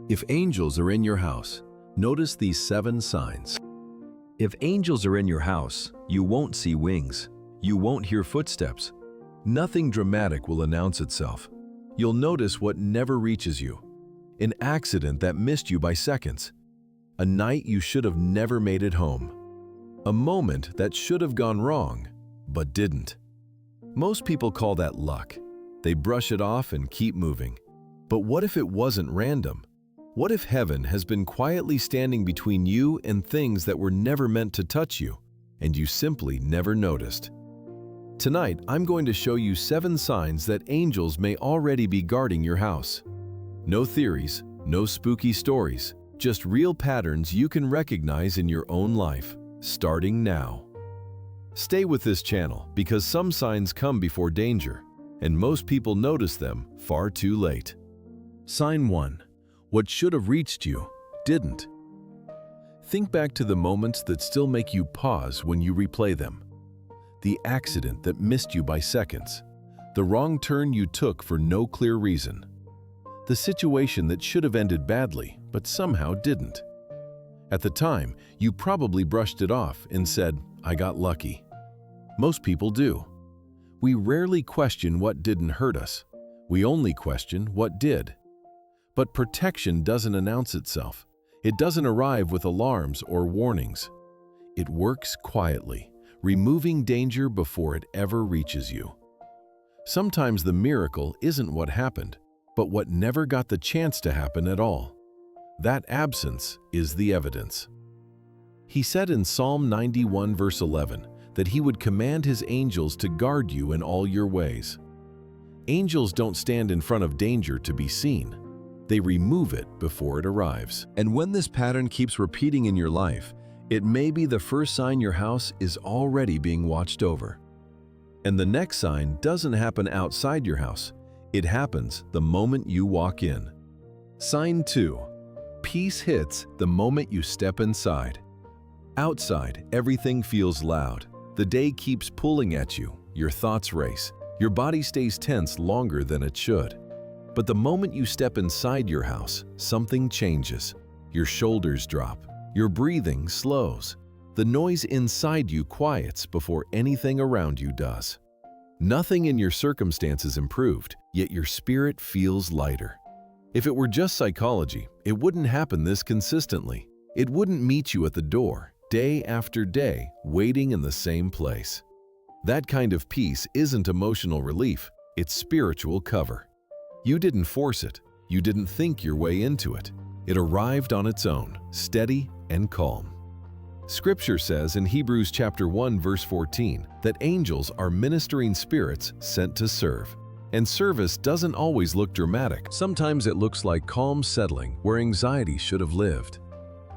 If angels are in your house, notice these 7 signs. If angels are in your house, you won't see wings. You won't hear footsteps. Nothing dramatic will announce itself. You'll notice what never reaches you. An accident that missed you by seconds. A night you should have never made it home. A moment that should have gone wrong, but didn't. Most people call that luck. They brush it off and keep moving. But what if it wasn't random? What if heaven has been quietly standing between you and things that were never meant to touch you, and you simply never noticed? Tonight, I'm going to show you 7 signs that angels may already be guarding your house. No theories, no spooky stories, just real patterns you can recognize in your own life, starting now. Stay with this channel because some signs come before danger, and most people notice them far too late. Sign 1. What should have reached you, didn't. Think back to the moments that still make you pause when you replay them. The accident that missed you by seconds. The wrong turn you took for no clear reason. The situation that should have ended badly, but somehow didn't. At the time, you probably brushed it off and said, "I got lucky." Most people do. We rarely question what didn't hurt us. We only question what did. But protection doesn't announce itself. It doesn't arrive with alarms or warnings. It works quietly, removing danger before it ever reaches you. Sometimes the miracle isn't what happened, but what never got the chance to happen at all. That absence is the evidence. He said in Psalm 91 verse 11 that he would command his angels to guard you in all your ways. Angels don't stand in front of danger to be seen. They remove it before it arrives. And when this pattern keeps repeating in your life, it may be the first sign your house is already being watched over. And the next sign doesn't happen outside your house. It happens the moment you walk in. Sign 2. Peace hits the moment you step inside. Outside, everything feels loud. The day keeps pulling at you. Your thoughts race. Your body stays tense longer than it should. But the moment you step inside your house, something changes. Your shoulders drop. Your breathing slows. The noise inside you quiets before anything around you does. Nothing in your circumstances improved, yet your spirit feels lighter. If it were just psychology, it wouldn't happen this consistently. It wouldn't meet you at the door, day after day, waiting in the same place. That kind of peace isn't emotional relief, it's spiritual cover. You didn't force it. You didn't think your way into it. It arrived on its own, steady and calm. Scripture says in Hebrews chapter 1 verse 14 that angels are ministering spirits sent to serve. And service doesn't always look dramatic. Sometimes it looks like calm settling where anxiety should have lived.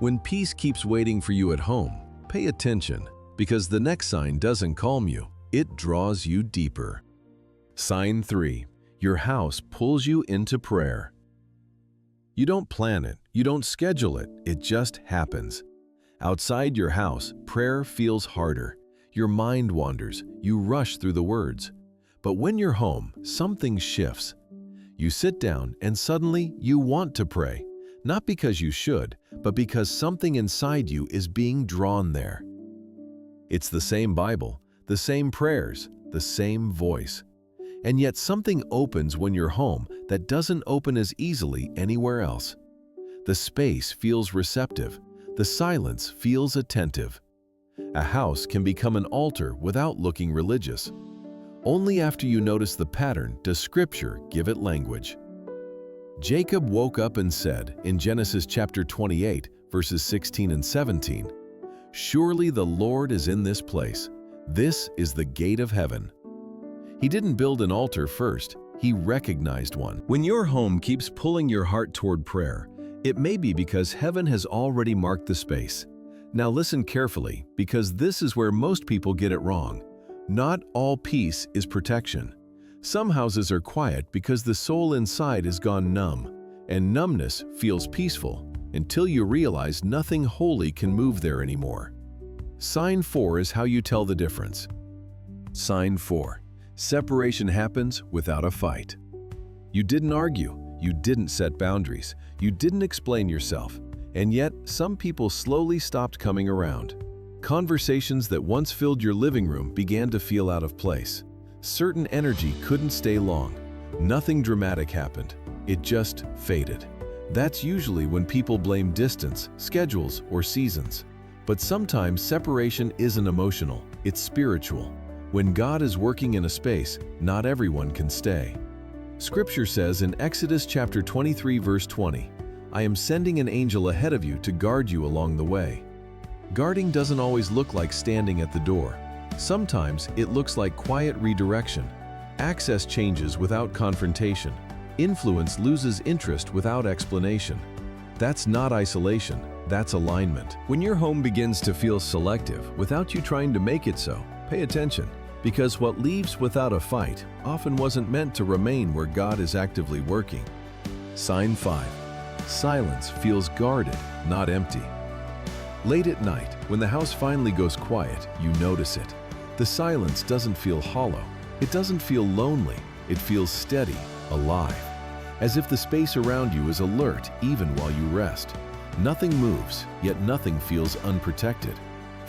When peace keeps waiting for you at home, pay attention because the next sign doesn't calm you. It draws you deeper. Sign 3. Your house pulls you into prayer. You don't plan it, you don't schedule it, it just happens. Outside your house, prayer feels harder. Your mind wanders, you rush through the words. But when you're home, something shifts. You sit down and suddenly you want to pray, not because you should, but because something inside you is being drawn there. It's the same Bible, the same prayers, the same voice. And yet something opens when you're home that doesn't open as easily anywhere else. The space feels receptive. The silence feels attentive. A house can become an altar without looking religious. Only after you notice the pattern does Scripture give it language. Jacob woke up and said in Genesis chapter 28, verses 16 and 17, "Surely the Lord is in this place. This is the gate of heaven." He didn't build an altar first, he recognized one. When your home keeps pulling your heart toward prayer, it may be because heaven has already marked the space. Now listen carefully, because this is where most people get it wrong. Not all peace is protection. Some houses are quiet because the soul inside has gone numb, and numbness feels peaceful until you realize nothing holy can move there anymore. Sign 4 is how you tell the difference. Sign 4. Separation happens without a fight. You didn't argue, You didn't set boundaries. You didn't explain yourself. And yet, some people slowly stopped coming around. Conversations that once filled your living room began to feel out of place. Certain energy couldn't stay long. Nothing dramatic happened. It just faded. That's usually when people blame distance, schedules, or seasons. But sometimes separation isn't emotional, it's spiritual. When God is working in a space, not everyone can stay. Scripture says in Exodus chapter 23 verse 20, "I am sending an angel ahead of you to guard you along the way." Guarding doesn't always look like standing at the door. Sometimes it looks like quiet redirection. Access changes without confrontation. Influence loses interest without explanation. That's not isolation, that's alignment. When your home begins to feel selective without you trying to make it so, pay attention, because what leaves without a fight often wasn't meant to remain where God is actively working. Sign 5. Silence feels guarded, not empty. Late at night, when the house finally goes quiet, you notice it. The silence doesn't feel hollow. It doesn't feel lonely. It feels steady, alive. As if the space around you is alert even while you rest. Nothing moves, yet nothing feels unprotected.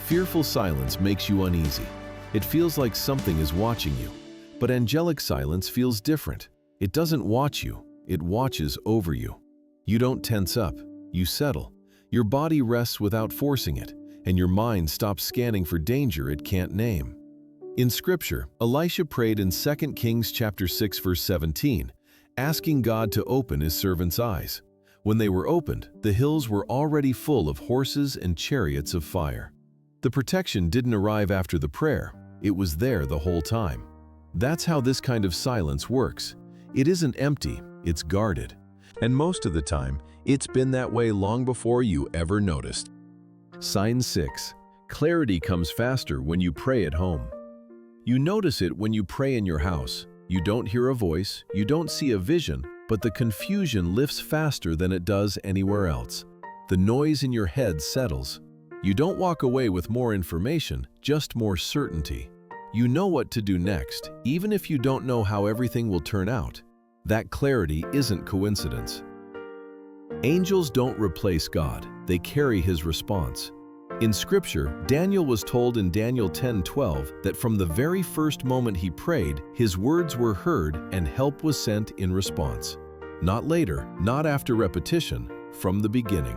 Fearful silence makes you uneasy. It feels like something is watching you. But angelic silence feels different. It doesn't watch you, it watches over you. You don't tense up, you settle. Your body rests without forcing it, and your mind stops scanning for danger it can't name. In Scripture, Elisha prayed in 2 Kings chapter 6 verse 17, asking God to open his servant's eyes. When they were opened, the hills were already full of horses and chariots of fire. The protection didn't arrive after the prayer, it was there the whole time. That's how this kind of silence works. It isn't empty, it's guarded. And most of the time, it's been that way long before you ever noticed. Sign 6. Clarity comes faster when you pray at home. You notice it when you pray in your house. You don't hear a voice, you don't see a vision, but the confusion lifts faster than it does anywhere else. The noise in your head settles. You don't walk away with more information, just more certainty. You know what to do next, even if you don't know how everything will turn out. That clarity isn't coincidence. Angels don't replace God, they carry his response. In Scripture, Daniel was told in Daniel 10:12 that from the very first moment he prayed, his words were heard and help was sent in response. Not later, not after repetition, from the beginning.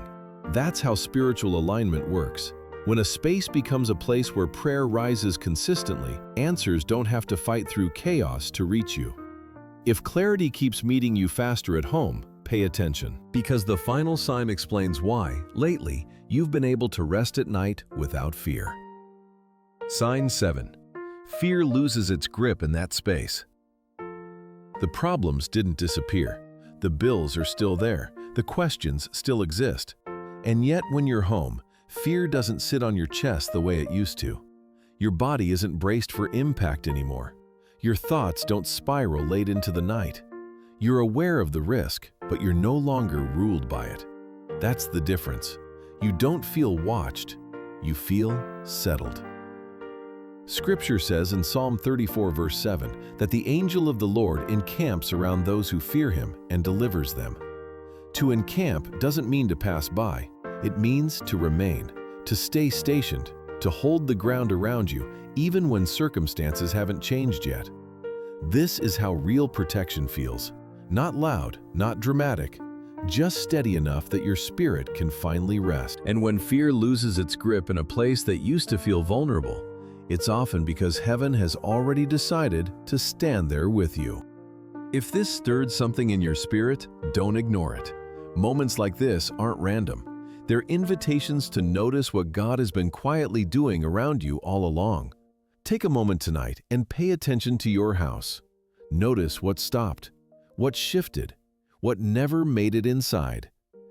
That's how spiritual alignment works. When a space becomes a place where prayer rises consistently, answers don't have to fight through chaos to reach you. If clarity keeps meeting you faster at home, pay attention, because the final sign explains why, lately, you've been able to rest at night without fear. Sign 7. Fear loses its grip in that space. The problems didn't disappear. The bills are still there. The questions still exist. And yet, when you're home, fear doesn't sit on your chest the way it used to. Your body isn't braced for impact anymore. Your thoughts don't spiral late into the night. You're aware of the risk, but you're no longer ruled by it. That's the difference. You don't feel watched, you feel settled. Scripture says in Psalm 34 verse 7 that the angel of the Lord encamps around those who fear him and delivers them. To encamp doesn't mean to pass by, it means to remain, to stay stationed, to hold the ground around you even when circumstances haven't changed yet. This is how real protection feels. Not loud, not dramatic, just steady enough that your spirit can finally rest. And when fear loses its grip in a place that used to feel vulnerable, it's often because heaven has already decided to stand there with you. If this stirred something in your spirit, don't ignore it. Moments like this aren't random. They're invitations to notice what God has been quietly doing around you all along. Take a moment tonight and pay attention to your house. Notice what stopped, what shifted, what never made it inside.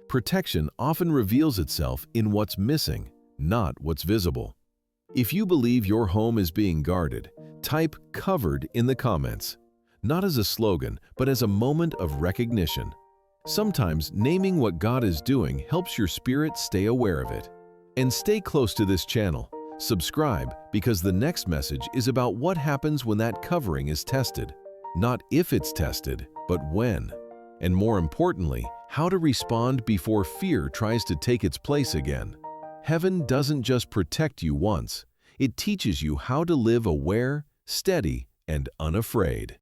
Protection often reveals itself in what's missing, not what's visible. If you believe your home is being guarded, type "covered" in the comments. Not as a slogan, but as a moment of recognition. Sometimes naming what God is doing helps your spirit stay aware of it. And stay close to this channel. Subscribe, because the next message is about what happens when that covering is tested. Not if it's tested, but when. and more importantly, how to respond before fear tries to take its place again. Heaven doesn't just protect you once, it teaches you how to live aware, steady, and unafraid.